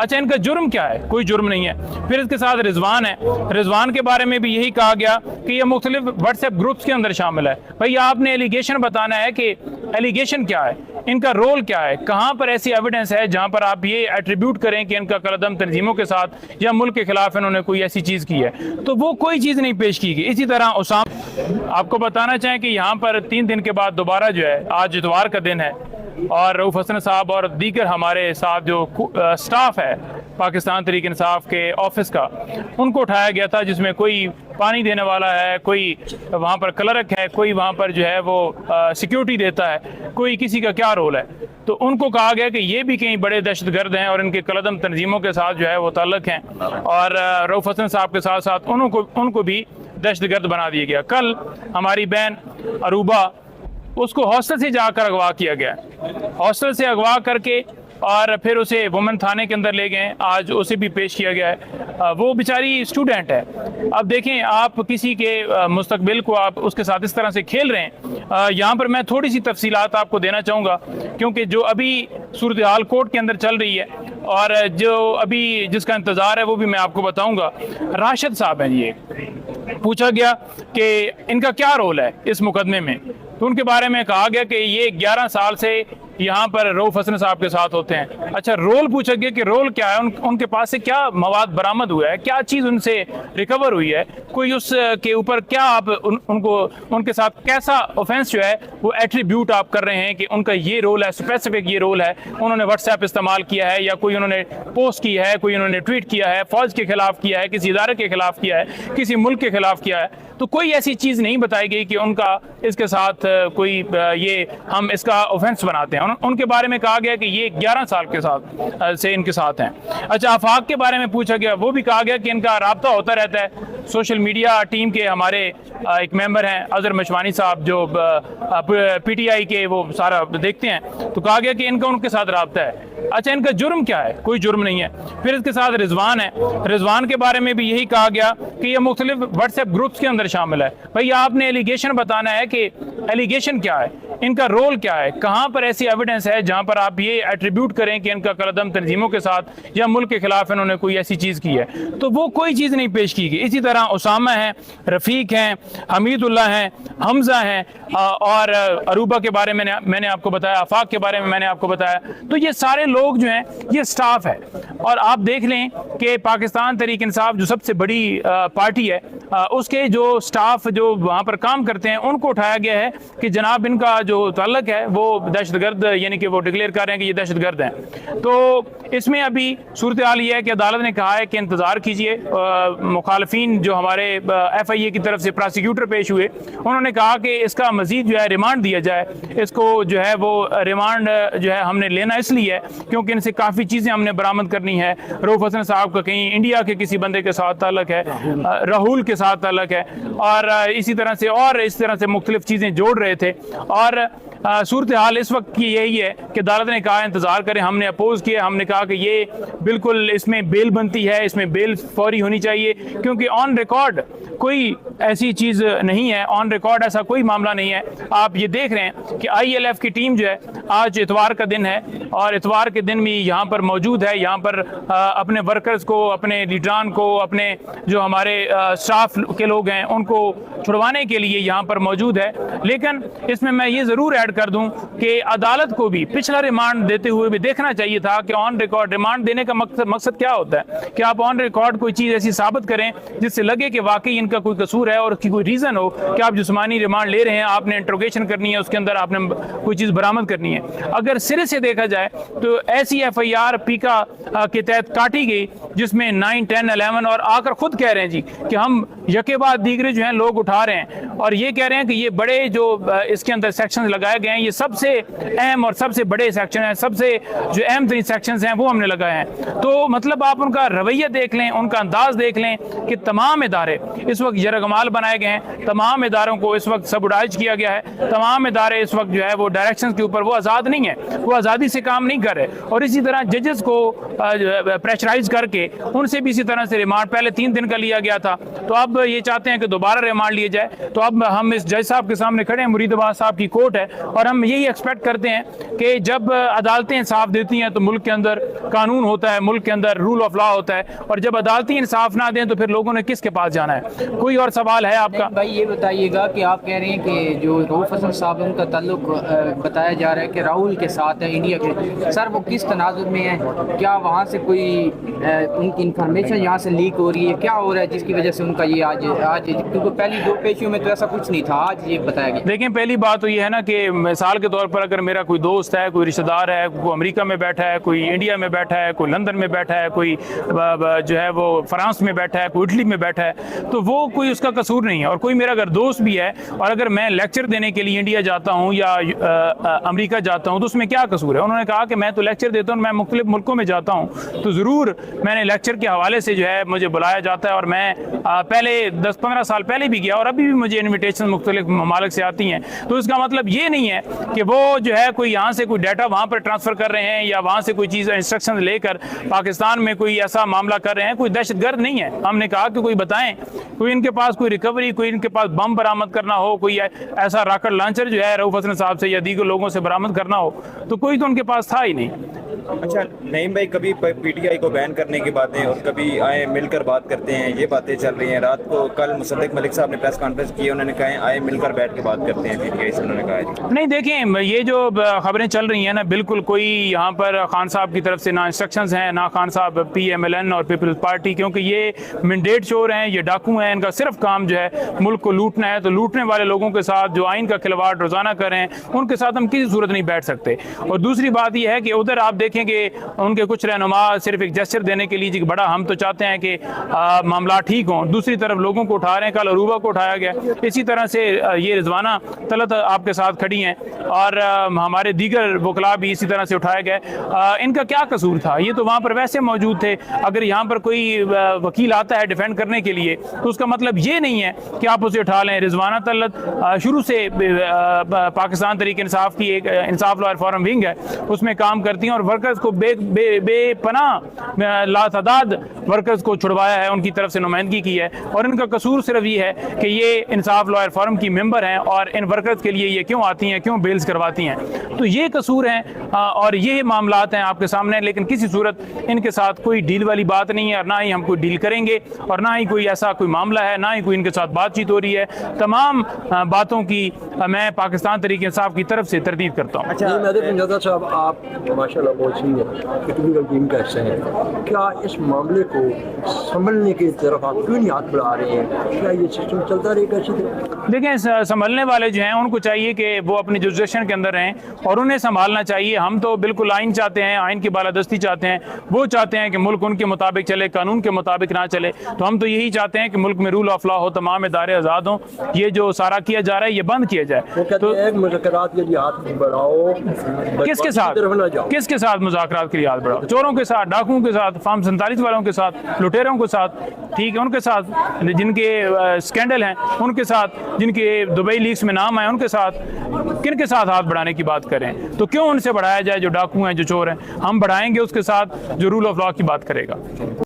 अच्छा, इनका जुर्म क्या है? कोई जुर्म नहीं है। फिर इसके साथ रिजवान है। रिजवान के बारे में भी यही कहा गया कि ये मुख्तलिफ व्हाट्सएप ग्रुप्स के अंदर शामिल है। भाई आपने एलिगेशन बताना है कि एलिगेशन क्या है, इनका रोल क्या है, कहाँ पर ऐसी एविडेंस है जहाँ पर आप ये एट्रीब्यूट करें कि इनका कलदम तंजीमों के साथ या मुल्क के खिलाफ इन्होंने कोई ऐसी चीज़ की है, तो वो कोई चीज़ नहीं पेश की गई। इसी तरह उसाम आपको बताना चाहें कि यहाँ पर 3 दिन के बाद दोबारा जो है, आज इतवार का दिन है और रऊफ हसन साहब और दीगर हमारे साथ जो स्टाफ है पाकिस्तान तहरीक इंसाफ के ऑफिस का, उनको उठाया गया था, जिसमें कोई पानी देने वाला है, कोई वहाँ पर क्लर्क है, कोई वहाँ पर जो है वो सिक्योरिटी देता है, कोई किसी का क्या रोल है। तो उनको कहा गया कि ये भी कहीं बड़े दहशतगर्द हैं और इनके कलदम तंजीमों के साथ जो है वो ताल्लुक़ हैं, और रऊफ हसन साहब के साथ साथ उनको भी दहशतगर्द बना दिया गया। कल हमारी बहन अरूबा, उसको हॉस्टल से जाकर अगवा किया गया, हॉस्टल से अगवा करके और फिर उसे वुमेन थाने के अंदर ले गए, आज उसे भी पेश किया गया है। वो बेचारी स्टूडेंट है। अब देखें, आप किसी के मुस्तकबिल को आप उसके साथ इस तरह से खेल रहे हैं। यहाँ पर मैं थोड़ी सी तफसीलात आपको देना चाहूँगा, क्योंकि जो अभी सूरत हाल कोर्ट के अंदर चल रही है और जो अभी जिसका इंतज़ार है वो भी मैं आपको बताऊँगा। राशिद साहब हैं, ये पूछा गया कि इनका क्या रोल है इस मुकदमे में, तो उनके बारे में कहा गया कि ये 11 साल से यहाँ पर रऊफ हसन साहब के साथ होते हैं। अच्छा, रोल पूछा गया कि रोल क्या है, उनके पास से क्या मवाद बरामद हुआ है, क्या चीज़ उनसे रिकवर हुई है, कोई उसके ऊपर क्या आप उनके साथ कैसा ऑफेंस जो है वो एट्रीब्यूट आप कर रहे हैं कि उनका ये रोल है, स्पेसिफिक ये रोल है, उन्होंने व्हाट्सएप इस्तेमाल किया है या कोई उन्होंने पोस्ट की है, कोई उन्होंने ट्वीट किया है, फौज के खिलाफ किया है, किसी इदारे के खिलाफ किया है, किसी मुल्क के खिलाफ किया है। तो कोई ऐसी चीज़ नहीं बताई गई कि उनका इसके साथ कोई ये हम इसका ऑफेंस बनाते हैं। उनके बारे में कहा गया कि ये 11 साल के साथ से इनके साथ हैं। अच्छा, आफाक के बारे में पूछा गया, वो भी कहा गया कि इनका राब्ता होता रहता है। सोशल मीडिया टीम के हमारे एक मेंबर हैं अजहर मशवानी साहब, जो PTI के वो सारा देखते हैं, तो कहा गया कि इनका उनके साथ राब्ता है। अच्छा, इनका जुर्म क्या है? कोई जुर्म नहीं है। फिर इसके साथ रिजवान है। रिजवान के बारे में भी यही कहा गया कि ये मुख्तलिफ व्हाट्सएप ग्रुप्स के अंदर शामिल है। भाई आपने एलिगेशन बताना है कि एलिगेशन क्या है, इनका रोल क्या है, कहाँ पर ऐसी एविडेंस है जहाँ पर आप ये एट्रीब्यूट करें कि इनका कलदम तंजीमों के साथ या मुल्क के खिलाफ इन्होंने कोई ऐसी चीज़ की है, तो वो कोई चीज़ नहीं पेश की गई। इसी तरह उसामा है, रफ़ीक हैं, हमीदुल्लाह हैं, हमजा हैं, और अरूबा के बारे में मैंने आपको बताया, आफाक के बारे में मैंने आपको बताया। तो ये सारे लोग जो हैं ये स्टाफ है। और आप देख लें कि पाकिस्तान तहरीक इंसाफ जो सबसे बड़ी पार्टी है, उसके जो स्टाफ जो वहाँ पर काम करते हैं, उनको उठाया गया है कि जनाब इनका जो ताल्लुक है वो दहशतगर्द, यानी कि वो डिक्लेयर कर रहे हैं कि ये दहशतगर्द हैं। तो इसमें अभी सूरत हाल ये है कि अदालत ने कहा है कि इंतज़ार कीजिए। मुखालफिन जो हमारे FIA की तरफ से प्रोसिक्यूटर पेश हुए, उन्होंने कहा कि इसका मजीद जो है रिमांड दिया जाए। इसको जो है वो रिमांड जो है हमने लेना इसलिए है क्योंकि इनसे काफ़ी चीज़ें हमने बरामद करनी है। रऊफ हसन साहब का कहीं इंडिया के किसी बंदे के साथ ताल्लुक है, राहुल के साथ ताल्लुक है, और इसी तरह से मुख्तलिफ चीज़ें जोड़ रहे थे। और सूरत हाल इस वक्त की यही है कि अदालत ने कहा इंतज़ार करें। हमने अपोज किया, हमने कहा कि ये बिल्कुल इसमें बेल बनती है, इसमें बेल फौरी होनी चाहिए, क्योंकि ऑन रिकॉर्ड कोई ऐसी चीज़ नहीं है, ऑन रिकॉर्ड ऐसा कोई मामला नहीं है। आप ये देख रहे हैं कि ILF की टीम जो है, आज इतवार का दिन है और इतवार के दिन भी यहाँ पर मौजूद है, यहाँ पर अपने वर्कर्स को, अपने लीडरान को, अपने जो हमारे स्टाफ के लोग हैं उनको छुड़वाने के लिए यहाँ पर मौजूद है। लेकिन इसमें मैं ये ज़रूर ऐड कर दूं कि अदालत को भी पिछला रिमांड देते हुए भी देखना चाहिए था कि ऑन रिकॉर्ड रिमांड देने का मकसद क्या होता है, कि आप ऑन रिकॉर्ड कोई चीज़ ऐसी साबित करें जिससे लगे कि वाकई इनका कोई कसूर है और उसकी कोई रीज़न हो कि आप जिस्मानी रिमांड ले रहे हैं, आपने इंट्रोगेशन करनी है, उसके अंदर आपने कोई चीज़ बरामद करनी है। अगर सिरे से देखा जाए तो ऐसी FIR पीका के तहत काटी गई जिसमें 9, 10, 11 और आकर खुद कह रहे हैं जी कि हम यके बाद दीगरे जो हैं लोग उठा रहे हैं और ये कह रहे हैं कि ये बड़े जो इसके अंदर सेक्शन लगाए गए हैं, ये सबसे अहम और सबसे बड़े सेक्शन हैं, सबसे जो अहम तरीन सेक्शन हैं वो हमने लगाए हैं। तो मतलब आप उनका रवैया देख लें, उनका अंदाज देख लें कि तमाम इदारे इस वक्त यरगमाल बनाए गए हैं, तमाम इदारों को इस वक्त सबुडाइज किया गया है, तमाम इदारे इस वक्त जो है वो डायरेक्शन के ऊपर वो आज़ाद नहीं है, वो आज़ादी से काम नहीं कर रहे। और इसी तरह जजेस को प्रेशराइज करके उनसे भी इसी तरह से रिमांड पहले 3 दिन का लिया गया था, तो अब ये चाहते हैं कि दोबारा रिमांड लिया जाए। तो अब हम इस जज साहब के सामने खड़े हैं, मुरीदाबाद साहब की कोर्ट है, और हम यही एक्सपेक्ट करते हैं कि जब अदालतें इंसाफ देती हैं तो मुल्क के अंदर कानून होता है, मुल्क के अंदर रूल ऑफ लॉ होता है, और जब अदालती इंसाफ ना दें तो फिर लोगों ने किसके पास जाना है। कोई और सवाल है आपका? भाई ये बताइएगा कि आप कह रहे हैं कि जो रऊफ हसन साहब उनका ताल्लुक बताया जा रहा है कि राहुल के साथ है इंडिया के, सर वो किस तनाजुर में है? क्या वहाँ से कोई उनकी इंफॉर्मेशन यहाँ से लीक हो रही है? क्या हो रहा है जिसकी वजह से उनका ये आज क्योंकि पहली दो पेशियों में तो ऐसा कुछ नहीं था, आज ये बताया गया। देखें, पहली बात तो ये है ना कि मिसाल के तौर पर अगर मेरा कोई दोस्त है, कोई रिश्तेदार है, कोई अमेरिका में बैठा है, कोई इंडिया में बैठा है, कोई लंदन में बैठा है, कोई जो है वो फ्रांस में बैठा है, कोई इटली में बैठा है, तो वो कोई उसका कसूर नहीं है। और कोई मेरा अगर दोस्त भी है और अगर मैं लेक्चर देने के लिए इंडिया जाता हूँ या अमेरिका जाता हूँ तो उसमें क्या कसूर है? उन्होंने कहा कि मैं तो लेक्चर देता हूँ, मैं मुख्तलिफ मुल्कों में जाता हूँ, तो ज़रूर मैंने लेक्चर के हवाले से जो है मुझे बुलाया जाता है, और मैं पहले 10-15 साल पहले भी गया और अभी भी मुझे इन्विटेशन मुख्तलिफ ममालिक से आती हैं। तो इसका मतलब ये नहीं है कि वो जो है कोई यहाँ से कोई डाटा वहाँ पर ट्रांसफ़र कर रहे हैं या वहाँ से कोई चीज़ इंस्ट्रक्शन लेकर पाकिस्तान में कोई ऐसा मामला कर रहे हैं। कोई दहशतगर्द नहीं है। हमने कहा कि कोई बताएं, कोई इनके पास कोई रिकवरी, कोई इनके पास बम बरामद करना हो, कोई ऐसा रॉकेट लॉन्चर जो है रऊफ हसन साहब से या दीगर लोगों से बरामद करना हो, तो कोई तो उनके पास था ही नहीं। अच्छा नईम भाई, कभी पीटीआई को बैन करने की बातें और कभी आए मिलकर बात करते हैं, ये बातें चल रही हैं। रात को कल मुसद्दिक मलिक साहब ने प्रेस कॉन्फ्रेंस की, उन्होंने कहा आए मिलकर बैठ के बात करते हैं पीटीआई से, उन्होंने कहा। नहीं देखें, ये जो खबरें चल रही हैं ना, बिल्कुल कोई यहाँ पर खान साहब की तरफ से ना इंस्ट्रक्शंस हैं, ना खान साहब PMLN और पीपल्स पार्टी, क्योंकि ये मैंडेट चोर हैं, ये डाकू हैं, इनका सिर्फ काम जो है मुल्क को लूटना है। तो लूटने वाले लोगों के साथ जो आइन का खिलवाड़ रोजाना कर रहे हैं, उनके साथ हम किसी सूरत नहीं बैठ सकते। और दूसरी बात यह है कि उधर आप देखें कि उनके कुछ रहनुमा सिर्फ एक जेस्चर देने के लिए बड़ा हम तो चाहते हैं कि मामला ठीक हों, दूसरी तरफ लोगों को उठा रहे हैं। कल अरूबा को उठाया गया, इसी तरह से ये रिजवाना तलत आपके साथ खड़ी हैं, और हमारे दीगर वकला भी इसी तरह से उठाया गया। इनका क्या कसूर था? ये तो वहाँ पर वैसे मौजूद थे। अगर यहाँ पर कोई वकील आता है डिफेंड करने के लिए तो उसका मतलब ये नहीं है कि आप उसे उठा लें। रिजवाना तलत शुरू से पाकिस्तान तहरीक इंसाफ की एक इंसाफ लॉयर फोरम विंग है, उसमें काम करती हैं और वर्कर्स को बेपनाह लातादाद वर्कर्स को छुड़वाया है, उनकी तरफ से नुमाइंदगी की है। और इनका कसूर सिर्फ ये है कि ये इंसाफ लॉयर फोरम की मेंबर हैं और इन वर्कर्स के लिए ये क्यों आती हैं, क्यों बेल्स करवाती हैं। तो ये कसूर हैं और ये मामलात हैं आपके सामने। लेकिन किसी सूरत इनके साथ कोई डील वाली बात नहीं है, और ना ही हम कोई डील करेंगे, और ना ही कोई ऐसा कोई मामला है, ना ही कोई इनके साथ बातचीत हो रही है। तमाम बातों की मैं पाकिस्तान तहरीक इंसाफ की तरफ से तरदीद करता हूँ। अच्छा साहब, आप माशाल्लाह बहुत टेक्निकल टीम का हिस्सा है, क्या इस मामले को संभलने की तरफ आप क्यों नहीं हाथ बढ़ा रहे हैं? क्या ये सिस्टम चलता रहेगा इसी तरह? देखें, संभलने वाले जो हैं उनको चाहिए कि वो अपनी जुरिसडिक्शन के अंदर रहें और उन्हें संभालना चाहिए। हम तो बिल्कुल आइन चाहते हैं, आइन की बालादस्ती चाहते हैं। वो चाहते हैं कि मुल्क उनके मुताबिक चले, कानून के मुताबिक ना चले। तो हम तो यही चाहते हैं कि मुल्क में रूल ऑफ लॉ हो, तमाम इदारे आज़ाद हों। ये जो सारा किया जा रहा है ये बंद किया जाए। तो मुज़ाकरात के लिए हाथ बढ़ाओ, किसके साथ मुज़ाकरात के लिए हाथ बढ़ाओ? चोरों के साथ, डाकुओं के साथ, फार्म 47 वालों के साथ, लुटेरों के साथ, ठीक है, उनके साथ, जिनके स्कैंडल हैं उनके साथ, जिनके दुबई लीक्स में नाम आए उनके साथ, किनके साथ हाथ बढ़ाने की बात करें? तो क्यों उनसे बढ़ाया जाए जो डाकू हैं, जो चोर हैं? हम बढ़ाएंगे उसके साथ जो रूल ऑफ लॉ की बात करेगा।